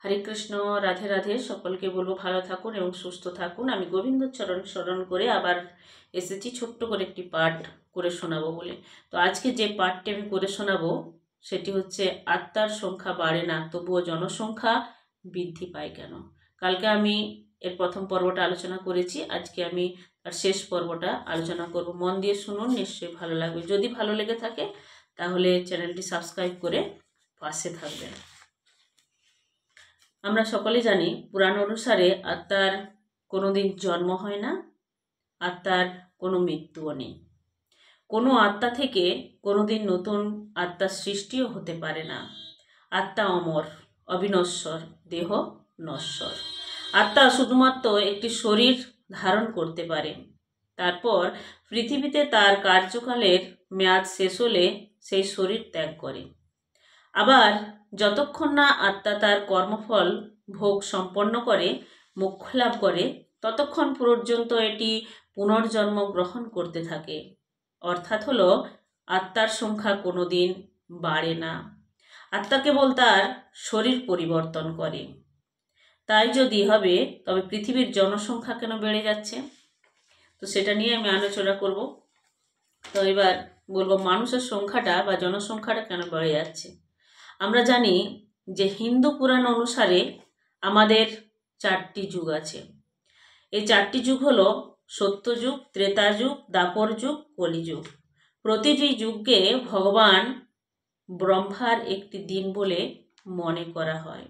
হরে কৃষ্ণ, রাধে রাধে। সকলকে বলবো ভালো থাকুন এবং সুস্থ থাকুন। আমি গোবিন্দচরণ স্মরণ করে আবার এসেছি ছোট্ট করে একটি পাঠ করে শোনাবো বলে। তো আজকে যে পাঠটি আমি করে শোনাবো সেটি হচ্ছে আত্মার সংখ্যা বাড়ে না তবুও জনসংখ্যা বৃদ্ধি পায় কেন। কালকে আমি এর প্রথম পর্বটা আলোচনা করেছি, আজকে আমি তার শেষ পর্বটা আলোচনা করব। মন দিয়ে শুনুন, নিশ্চয়ই ভালো লাগবে। যদি ভালো লেগে থাকে তাহলে চ্যানেলটি সাবস্ক্রাইব করে পাশে থাকবেন। আমরা সকলে জানি পুরাণ অনুসারে আত্মার কোনোদিন জন্ম হয় না, আত্মার কোনো মৃত্যুও নেই। কোনো আত্মা থেকে কোনোদিন নতুন আত্মার সৃষ্টিও হতে পারে না। আত্মা অমর, অবিনশ্বর, দেহ নশ্বর। আত্মা শুধুমাত্র একটি শরীর ধারণ করতে পারে, তারপর পৃথিবীতে তার কার্যকালের মেয়াদ শেষ হলে সেই শরীর ত্যাগ করে। আবার যতক্ষণ না আত্মা তার কর্মফল ভোগ সম্পন্ন করে মোক্ষ লাভ করে ততক্ষণ পর্যন্ত এটি পুনর্জন্ম গ্রহণ করতে থাকে। অর্থাৎ হলো আত্মার সংখ্যা কোনোদিন বাড়ে না। আত্মা কেবল তার শরীর পরিবর্তন করে। তাই যদি হবে তবে পৃথিবীর জনসংখ্যা কেন বেড়ে যাচ্ছে, তো সেটা নিয়ে আমি আলোচনা করব। তো এবার বলবো মানুষের সংখ্যাটা বা জনসংখ্যাটা কেন বেড়ে যাচ্ছে। আমরা জানি যে হিন্দু পুরাণ অনুসারে আমাদের 4টি যুগ আছে। এই 4টি যুগ হলো সত্যযুগ, ত্রেতা যুগ, দ্বাপর যুগ, কলিযুগ। প্রতিটি যুগকে ভগবান ব্রহ্মার একটি দিন বলে মনে করা হয়।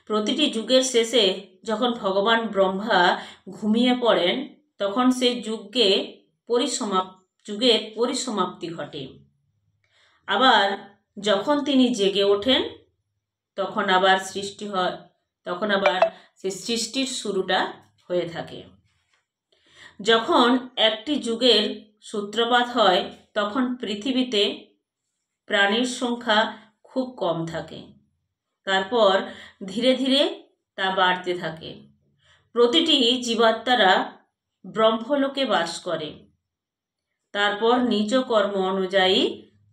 প্রতিটি যুগের শেষে যখন ভগবান ব্রহ্মা ঘুমিয়ে পড়েন তখন সেই যুগের পরিসমাপ্তি ঘটে। আবার যখন তিনি জেগে ওঠেন তখন আবার সৃষ্টি হয়, তখন আবার সেই সৃষ্টির শুরুটা হয়ে থাকে। যখন একটি যুগের সূত্রপাত হয় তখন পৃথিবীতে প্রাণীর সংখ্যা খুব কম থাকে, তারপর ধীরে ধীরে তা বাড়তে থাকে। প্রতিটি জীবাত্মারা ব্রহ্মলোকে বাস করে, তারপর নিজ কর্ম অনুযায়ী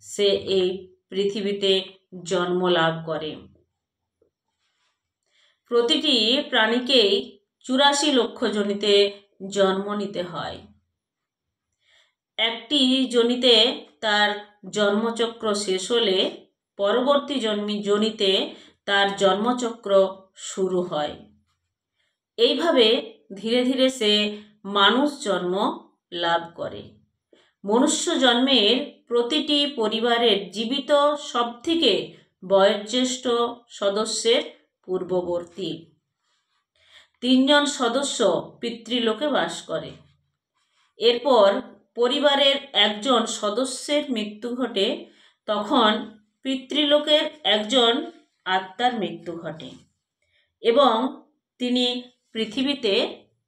সে এই পৃথিবীতে জন্ম লাভ করে। প্রতিটি প্রাণীকেই 84 লক্ষ যোনিতে জন্ম নিতে হয়। একটি যোনিতে তার জন্মচক্র শেষ হলে পরবর্তী যোনিতে তার জন্মচক্র শুরু হয়। এইভাবে ধীরে ধীরে সে মানুষ জন্ম লাভ করে। মনুষ্য জন্মের প্রতিটি পরিবারের জীবিত সবথেকে বয়োজ্যেষ্ঠ সদস্যের পূর্ববর্তী 3 জন সদস্য পিতৃলোকে বাস করে। এরপর পরিবারের একজন সদস্যের মৃত্যু ঘটে, তখন পিতৃলোকের একজন আত্মার মৃত্যু ঘটে এবং তিনি পৃথিবীতে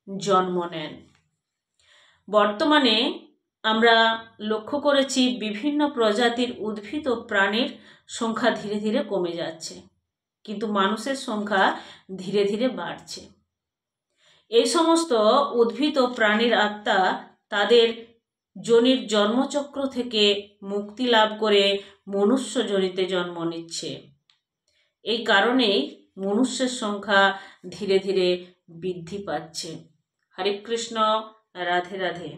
জন্ম নেন। বর্তমানে আমরা লক্ষ্য করেছি বিভিন্ন প্রজাতির উদ্ভিদ ও প্রাণীর সংখ্যা ধীরে ধীরে কমে যাচ্ছে, কিন্তু মানুষের সংখ্যা ধীরে ধীরে বাড়ছে। এই সমস্ত উদ্ভিদ ও প্রাণীর আত্মা তাদের যোনির জন্মচক্র থেকে মুক্তি লাভ করে মনুষ্য যোনিতে জন্ম নিচ্ছে। এই কারণেই মনুষ্যের সংখ্যা ধীরে ধীরে বৃদ্ধি পাচ্ছে। হরে কৃষ্ণ, রাধে রাধে।